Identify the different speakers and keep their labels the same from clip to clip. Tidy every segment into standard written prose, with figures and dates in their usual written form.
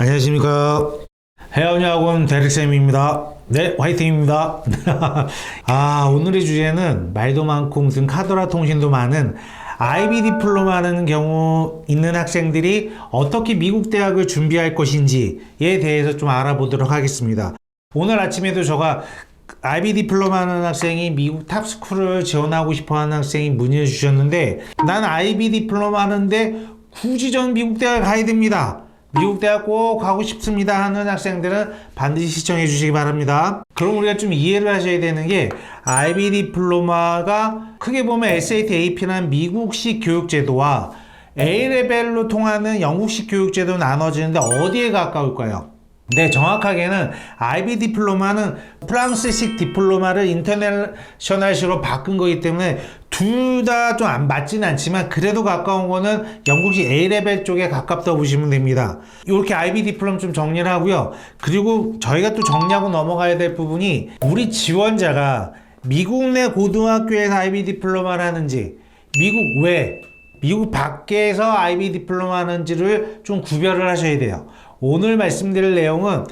Speaker 1: 안녕하십니까. 해운여학원 대릭쌤입니다. 네, 화이팅입니다. 오늘의 주제는 말도 많고 무슨 카더라 통신도 많은 IB 디플로마 하는 경우 있는 학생들이 어떻게 미국 대학을 준비할 것인지에 대해서 좀 알아보도록 하겠습니다. 오늘 아침에도 제가 IB 디플로마 하는 학생이 미국 탑스쿨을 지원하고 싶어 하는 학생이 문의를 주셨는데, 난 IB 디플로마 하는데 굳이 전 미국 대학 가야 됩니다. 미국 대학 꼭 가고 싶습니다 하는 학생들은 반드시 시청해 주시기 바랍니다. 그럼 우리가 좀 이해를 하셔야 되는 게, IB 디플로마가 크게 보면 SAT, AP라는 미국식 교육제도와 A레벨로 통하는 영국식 교육제도로 나눠지는데 어디에 가까울까요? 네, 정확하게는 IB 디플로마는 프랑스식 디플로마를 인터내셔널식으로 바꾼 거기 때문에 둘 다 좀 안 맞지는 않지만 그래도 가까운 거는 영국식 A레벨 쪽에 가깝다고 보시면 됩니다. 이렇게 IB 디플로마 좀 정리를 하고요. 그리고 저희가 또 정리하고 넘어가야 될 부분이, 우리 지원자가 미국 내 고등학교에서 IB 디플로마를 하는지, 미국 외, 미국 밖에서 IB 디플로마 하는지를 좀 구별을 하셔야 돼요. 오늘 말씀드릴 내용은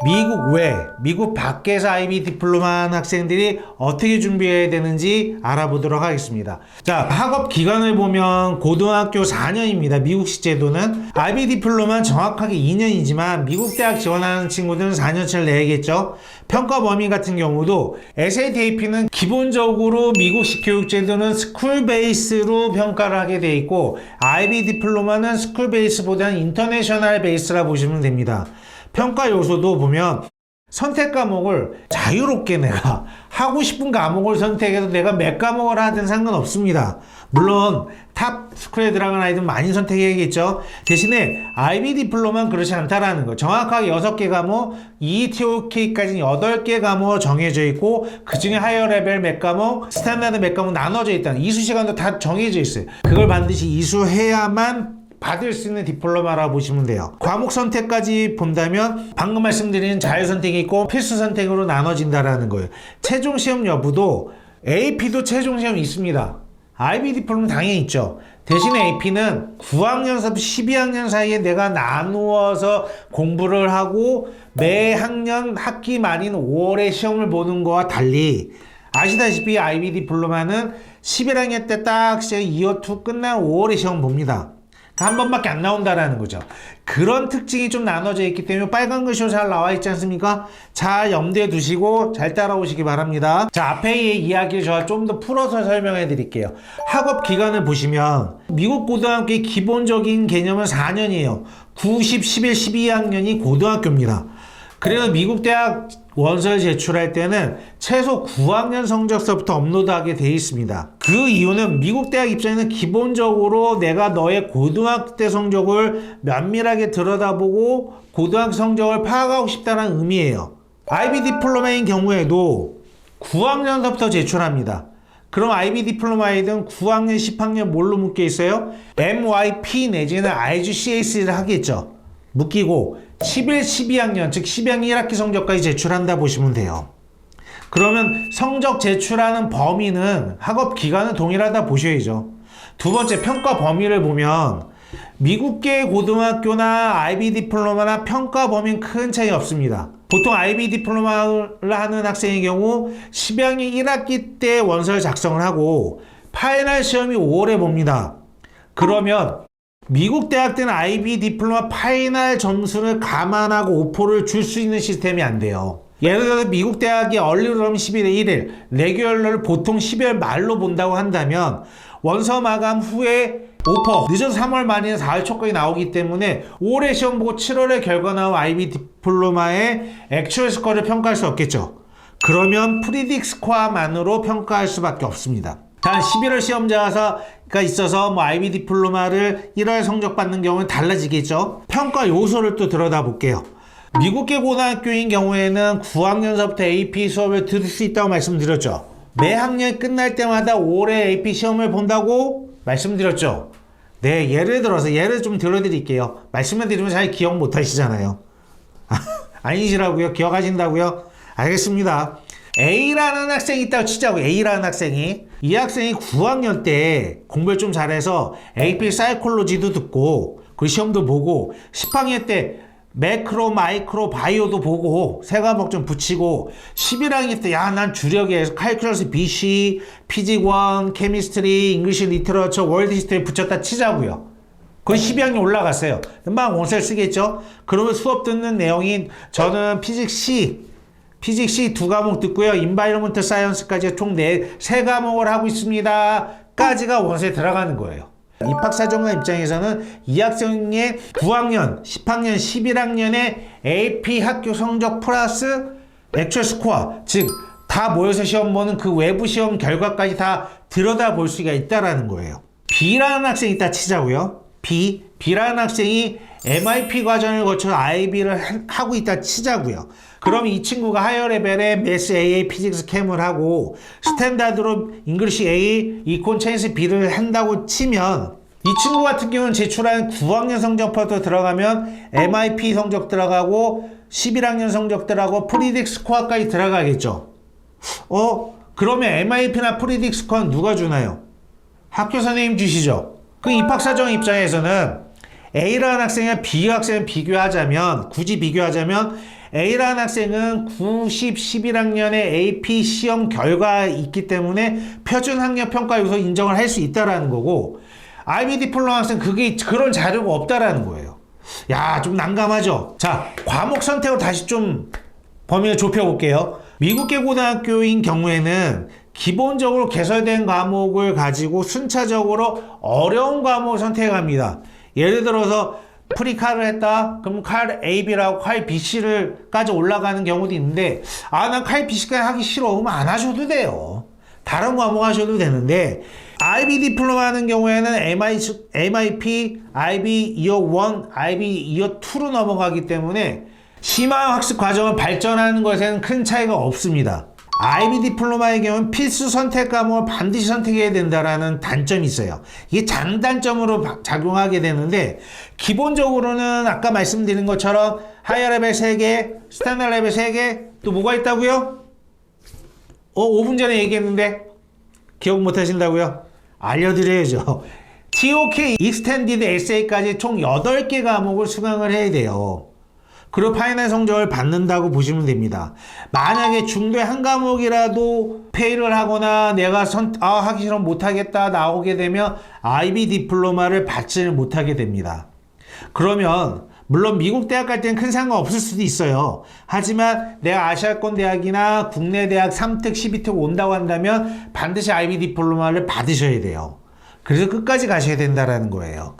Speaker 1: 미국 외, 미국 밖에서 IB 디플로마 하는 학생들이 어떻게 준비해야 되는지 알아보도록 하겠습니다. 자, 학업 기간을 보면 고등학교 4년입니다. 미국식 제도는. IB 디플로마는 정확하게 2년이지만 미국 대학 지원하는 친구들은 4년치를 내야겠죠. 평가 범위 같은 경우도 SAT, AP는 기본적으로 미국식 교육제도는 스쿨 베이스로 평가를 하게 돼 있고, IB 디플로마는 스쿨 베이스보다는 인터내셔널 베이스라 보시면 됩니다. 평가 요소도 보면 선택 과목을 자유롭게 내가 하고 싶은 과목을 선택해서 내가 몇 과목을 하든 상관없습니다. 물론 탑 스쿨에 들어간 아이들은 많이 선택해야겠죠. 대신에 IB 디플로마는 그렇지 않다라는 거. 정확하게 6개 과목, ETOK까지는 8개 과목 정해져 있고, 그 중에 하이어 레벨 몇 과목, 스탠다드 몇 과목 나눠져 있다는, 이수 시간도 다 정해져 있어요. 그걸 반드시 이수해야만 받을 수 있는 디플로마라고 보시면 돼요. 과목 선택까지 본다면 방금 말씀드린 자유 선택이 있고 필수 선택으로 나눠진다라는 거예요. 최종 시험 여부도 AP도 최종 시험이 있습니다. IB 디플로마 당연히 있죠. 대신에 AP는 9학년서부터 12학년 사이에 내가 나누어서 공부를 하고 매 학년 학기 말인 5월에 시험을 보는 거와 달리, 아시다시피 IB 디플로마는 11학년 때 딱 시험 2어2 끝난 5월에 시험 봅니다. 한 번밖에 안 나온다라는 거죠. 그런 특징이 좀 나눠져 있기 때문에 빨간 글씨로 잘 나와 있지 않습니까? 잘 염두에 두시고 잘 따라오시기 바랍니다. 자, 앞에 이야기를 제가 좀 더 풀어서 설명해 드릴게요. 학업 기간을 보시면 미국 고등학교의 기본적인 개념은 4년이에요. 9, 10, 11, 12학년이 고등학교입니다. 그래서 미국 대학 원서를 제출할 때는 최소 9학년 성적서부터 업로드하게 되어 있습니다. 그 이유는 미국 대학 입장에는 기본적으로 내가 너의 고등학교 때 성적을 면밀하게 들여다보고 고등학교 성적을 파악하고 싶다는 의미예요. IB 디플로마인 경우에도 9학년서부터 제출합니다. 그럼 IB 디플로마 아이들은 9학년, 10학년 뭘로 묶여 있어요? MYP 내지는 IGCSE를 하겠죠. 묶이고 11, 12학년, 즉 12학년 1학기 성적까지 제출한다 보시면 돼요. 그러면 성적 제출하는 범위는 학업 기간은 동일하다 보셔야죠. 두 번째, 평가 범위를 보면 미국계 고등학교나 IB 디플로마나 평가 범위는 큰 차이 없습니다. 보통 IB 디플로마를 하는 학생의 경우 12학년 1학기 때 원서를 작성을 하고 파이널 시험이 5월에 봅니다. 그러면 미국 대학 때는 IB 디플로마 파이널 점수를 감안하고 오포를 줄 수 있는 시스템이 안 돼요. 예를 들어서 미국 대학이 얼리로는 11월 1일, 레귤러를 보통 12월 말로 본다고 한다면 원서 마감 후에 오퍼, 늦어서 3월 말이나 4월 초까지 나오기 때문에 올해 시험 보고 7월에 결과 나온 IB 디플로마의 액추얼 스코어를 평가할 수 없겠죠. 그러면 프리딕 스코어만으로 평가할 수밖에 없습니다. 단 11월 시험자가 있어서 IB 디플로마를 1월 성적 받는 경우는 달라지겠죠. 평가 요소를 또 들여다볼게요. 미국계 고등학교인 경우에는 9학년서부터 AP 수업을 들을 수 있다고 말씀드렸죠. 매 학년 끝날 때마다 올해 AP 시험을 본다고 말씀드렸죠. 네, 예를 들어서 예를 좀 들어드릴게요. 말씀을 드리면 잘 기억 못 하시잖아요. 아니시라고요? 기억하신다고요? 알겠습니다. A라는 학생이 있다고 치자고. A라는 학생이, 이 학생이 9학년 때 공부를 좀 잘해서 AP 사이콜로지도 듣고 그 시험도 보고 10학년 때 매크로, 마이크로, 바이오도 보고 세 과목 좀 붙이고 11학기 때 야 난 주력에 칼큘러스 BC, 피직 1, 케미스트리, 잉글리시 리터러처, 월드 히스토리 붙였다 치자고요. 거의 12학년 올라갔어요. 막 원서를 쓰겠죠. 그러면 수업 듣는 내용이 저는 피직 C 두 과목 듣고요. 인바이러먼트 사이언스까지 총 세 과목을 하고 있습니다. 까지가 원서에 들어가는 거예요. 입학사정관 입장에서는 이 학생의 9학년, 10학년, 11학년의 AP 학교 성적 플러스 액츄얼 스코어, 즉 다 모여서 시험 보는 그 외부 시험 결과까지 다 들여다볼 수가 있다라는 거예요. B라는 학생이 있다 치자고요. B라는 학생이 MIP 과정을 거쳐 IB를 하고 있다 치자고요. 그럼 이 친구가 하이어 레벨에 매스 AA 피직스 캠을 하고 스탠다드로 잉글리시 A, 이콘 체인스 B를 한다고 치면 이 친구 같은 경우는 제출한 9학년 성적부터 들어가면 MIP 성적 들어가고 11학년 성적 들어가고 프리딕 스코어까지 들어가겠죠. 그러면 MIP나 프리딕 스코어는 누가 주나요? 학교 선생님 주시죠. 그 입학사정 입장에서는 A라는 학생과 B 학생을 비교하자면, 굳이 비교하자면 A라는 학생은 9, 10, 11학년에 AP 시험 결과가 있기 때문에 표준 학력 평가 요소 인정을 할 수 있다라는 거고, IB 디플로마 학생 그런 자료가 없다라는 거예요. 야, 좀 난감하죠? 자, 과목 선택으로 다시 좀 범위를 좁혀볼게요. 미국계 고등학교인 경우에는 기본적으로 개설된 과목을 가지고 순차적으로 어려운 과목을 선택합니다. 예를 들어서 프리칼을 했다? 그럼 칼 AB라고 칼 BC를까지 올라가는 경우도 있는데, 난 칼 BC까지 하기 싫어. 그럼 안 하셔도 돼요. 다른 과목 하셔도 되는데, IB 디플로마 하는 경우에는 MIP, IB 이어 1, IB 이어 2로 넘어가기 때문에 심화 학습 과정을 발전하는 것에는 큰 차이가 없습니다. IB 디플로마의 경우는 필수 선택 과목을 반드시 선택해야 된다라는 단점이 있어요. 이게 장단점으로 작용하게 되는데, 기본적으로는 아까 말씀드린 것처럼 하이어 레벨 3개, 스탠다드 레벨 3개, 또 뭐가 있다고요? 5분 전에 얘기했는데 기억 못 하신다고요? 알려드려야죠. TOK 익스텐디드 에세이까지 총 8개 과목을 수강을 해야 돼요. 그리고 파이널 성적을 받는다고 보시면 됩니다. 만약에 중도에 한 과목이라도 페일을 하거나 내가 하기 싫으면 못하겠다 나오게 되면 IB 디플로마를 받지를 못하게 됩니다. 그러면 물론 미국 대학 갈 때는 큰 상관 없을 수도 있어요. 하지만 내가 아시아권 대학이나 국내 대학 3특, 12특 온다고 한다면 반드시 IB 디플로마를 받으셔야 돼요. 그래서 끝까지 가셔야 된다는 거예요.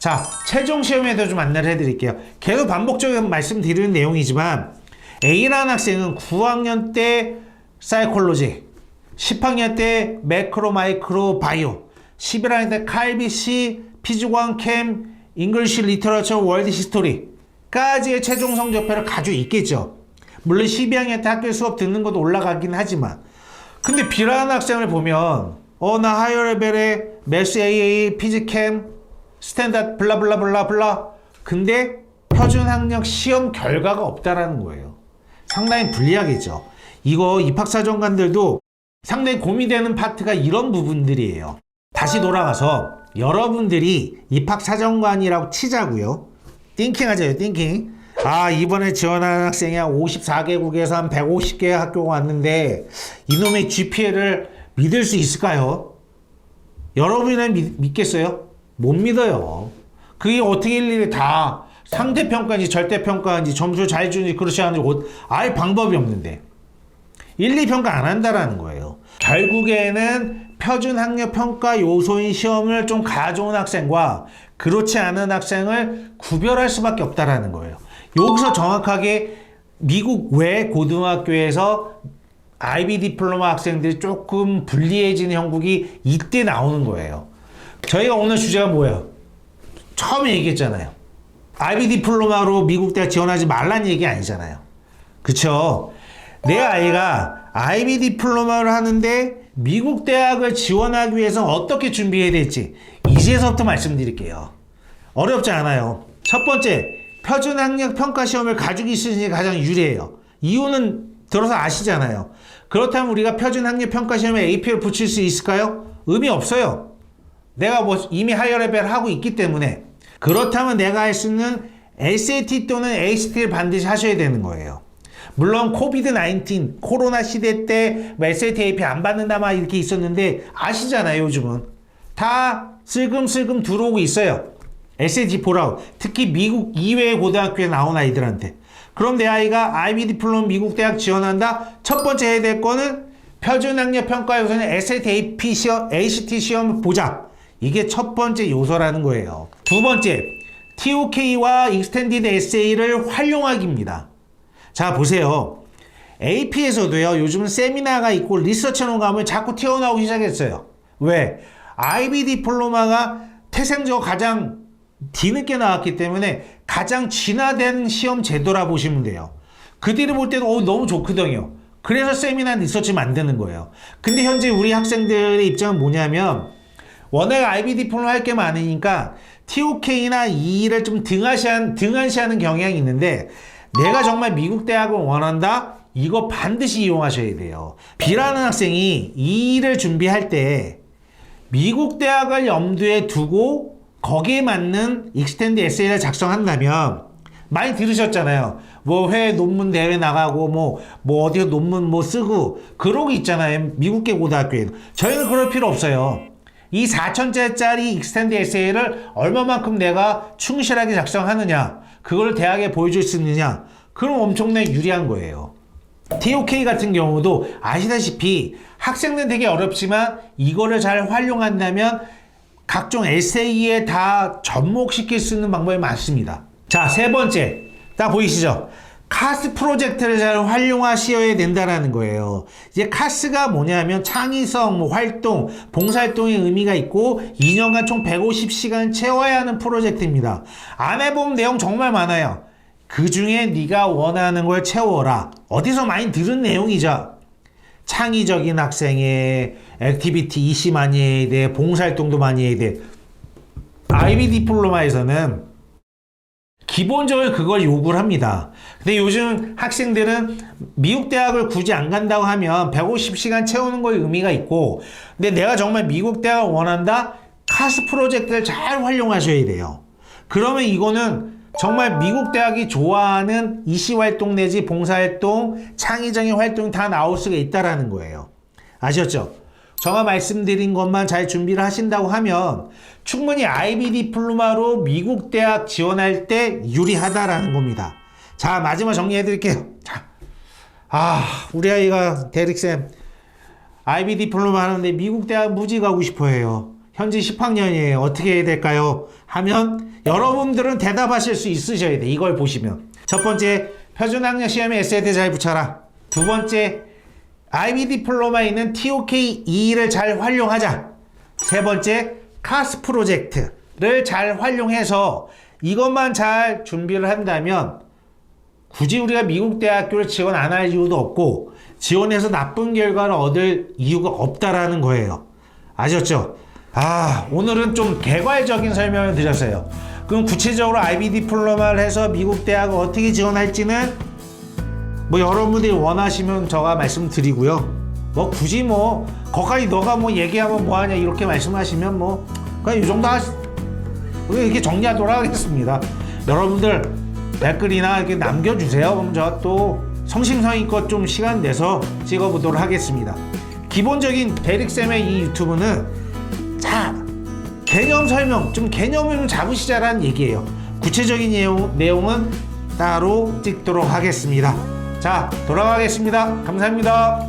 Speaker 1: 자, 최종 시험에도 좀 안내를 해드릴게요. 계속 반복적으로 말씀드리는 내용이지만, A라는 학생은 9학년 때 사이콜로지, 10학년 때 매크로, 마이크로, 바이오, 11학년 때 칼비시, 피지광, 캠, 잉글리시 리터러처, 월드 히스토리까지의 최종 성적표를 가지고 있겠죠. 물론 12학년 때 학교 수업 듣는 것도 올라가긴 하지만, 근데 B라는 학생을 보면 나 하이어 레벨에 매스 AA, 피지캠, 스탠다드 블라블라블라블라, 근데 표준 학력 시험 결과가 없다라는 거예요. 상당히 불리하겠죠. 이거 입학사정관들도 상당히 고민되는 파트가 이런 부분들이에요. 다시 돌아가서 여러분들이 입학사정관이라고 치자고요. 띵킹하자요, 띵킹. 이번에 지원하는 학생이 한 54개국에서 한 150개의 학교가 왔는데 이놈의 GPA를 믿을 수 있을까요? 여러분은 믿겠어요? 못 믿어요. 그게 어떻게 일일이 다 상대평가인지 절대평가인지 점수 잘 주는지 그렇지 않은지 아예 방법이 없는데 1, 2평가 안 한다라는 거예요. 결국에는 표준 학력 평가 요소인 시험을 좀 가져온 학생과 그렇지 않은 학생을 구별할 수밖에 없다라는 거예요. 여기서 정확하게 미국 외 고등학교에서 IB 디플로마 학생들이 조금 불리해지는 형국이 이때 나오는 거예요. 저희가 오늘 주제가 뭐예요? 처음에 얘기했잖아요. IB 디플로마로 미국 대학 지원하지 말란 얘기 아니잖아요. 그쵸? 내 아이가 IB 디플로마를 하는데 미국 대학을 지원하기 위해서 어떻게 준비해야 될지 이제서부터 말씀드릴게요. 어렵지 않아요. 첫 번째, 표준 학력 평가 시험을 가지고 있으니 게 가장 유리해요. 이유는 들어서 아시잖아요. 그렇다면 우리가 표준 학력 평가 시험에 AP를 붙일 수 있을까요? 의미 없어요. 내가 이미 하이어 레벨 하고 있기 때문에. 그렇다면 내가 할 수 있는 SAT 또는 ACT를 반드시 하셔야 되는 거예요. 물론 코비드-19 코로나 시대 때 SAT, AP 안 받는다 막 이렇게 있었는데 아시잖아요. 요즘은 다 슬금슬금 들어오고 있어요. SAT 보라고. 특히 미국 이외의 고등학교에 나온 아이들한테. 그럼 내 아이가 IB 디플로마 미국 대학 지원한다? 첫 번째 해야 될 거는 표준학력 평가에서는 SAT, AP 시험, ACT 시험을 보자. 이게 첫 번째 요소라는 거예요. 두 번째, TOK와 Extended Essay를 활용하기입니다. 자, 보세요. AP에서도요, 요즘은 세미나가 있고 리서치론 가면 자꾸 튀어나오기 시작했어요. 왜? IB 디플로마가 태생적으로 가장 뒤늦게 나왔기 때문에 가장 진화된 시험 제도라 보시면 돼요. 그 뒤를 볼 때는 너무 좋거든요. 그래서 세미나 리서치 만드는 거예요. 근데 현재 우리 학생들의 입장은 뭐냐면 워낙 IB 디플로마 할 게 많으니까 TOK나 E를 좀 등한시하는 경향이 있는데 내가 정말 미국 대학을 원한다? 이거 반드시 이용하셔야 돼요. B라는 학생이 E를 준비할 때 미국 대학을 염두에 두고 거기에 맞는 익스텐드 에세이를 작성한다면 많이 들으셨잖아요. 뭐 해외 논문 대회 나가고 뭐 어디서 논문 뭐 쓰고 그러고 있잖아요. 미국계 고등학교에도. 저희는 그럴 필요 없어요. 이 4,000자짜리 익스텐드 에세이를 얼마만큼 내가 충실하게 작성하느냐, 그걸 대학에 보여줄 수 있느냐, 그럼 엄청나게 유리한 거예요. TOK 같은 경우도 아시다시피 학생들은 되게 어렵지만 이거를 잘 활용한다면 각종 에세이에 다 접목시킬 수 있는 방법이 많습니다. 자, 세 번째. 딱 보이시죠? 카스 프로젝트를 잘 활용하셔야 된다는 거예요. 이제 카스가 뭐냐면 창의성, 활동, 봉사활동의 의미가 있고 2년간 총 150시간 채워야 하는 프로젝트입니다. 안 해보면 내용 정말 많아요. 그 중에 네가 원하는 걸 채워라. 어디서 많이 들은 내용이죠. 창의적인 학생의 액티비티 이시 많이 해야 돼. 봉사활동도 많이 해야 돼. IB 디플로마에서는 기본적으로 그걸 요구를 합니다. 근데 요즘 학생들은 미국 대학을 굳이 안 간다고 하면 150시간 채우는 거에 의미가 있고, 근데 내가 정말 미국 대학을 원한다? 카스 프로젝트를 잘 활용하셔야 돼요. 그러면 이거는 정말 미국 대학이 좋아하는 이시 활동 내지 봉사활동, 창의적인 활동이 다 나올 수가 있다라는 거예요. 아셨죠? 제가 말씀드린 것만 잘 준비를 하신다고 하면 충분히 IB 디플로마로 미국 대학 지원할 때 유리하다라는 겁니다. 자, 마지막 정리해 드릴게요. 자, 우리 아이가 대릭쌤 IB 디플로마 하는데 미국 대학 무지 가고 싶어 해요. 현재 10학년이에요. 어떻게 해야 될까요? 하면 여러분들은 대답하실 수 있으셔야 돼. 이걸 보시면. 첫 번째, 표준학력 시험에 에세이 잘 붙여라. 두 번째, IB 디플로마에 있는 TOK-E를 잘 활용하자. 세 번째, 카스 프로젝트를 잘 활용해서 이것만 잘 준비를 한다면 굳이 우리가 미국 대학교를 지원 안 할 이유도 없고 지원해서 나쁜 결과를 얻을 이유가 없다라는 거예요. 아셨죠? 오늘은 좀 개괄적인 설명을 드렸어요. 그럼 구체적으로 IB 디플로마를 해서 미국 대학을 어떻게 지원할지는 여러분들이 원하시면 제가 말씀드리고요. 굳이 거기까지 너가 얘기하면 뭐하냐 이렇게 말씀하시면 그냥 이 정도 우리가 이렇게 정리하도록 하겠습니다. 여러분들 댓글이나 이렇게 남겨주세요. 그럼 제가 또 성심성의껏 좀 시간 내서 찍어보도록 하겠습니다. 기본적인 대릭쌤의 이 유튜브는 개념 설명, 좀 개념을 좀 잡으시자라는 얘기예요. 구체적인 내용은 따로 찍도록 하겠습니다. 자, 돌아가겠습니다. 감사합니다.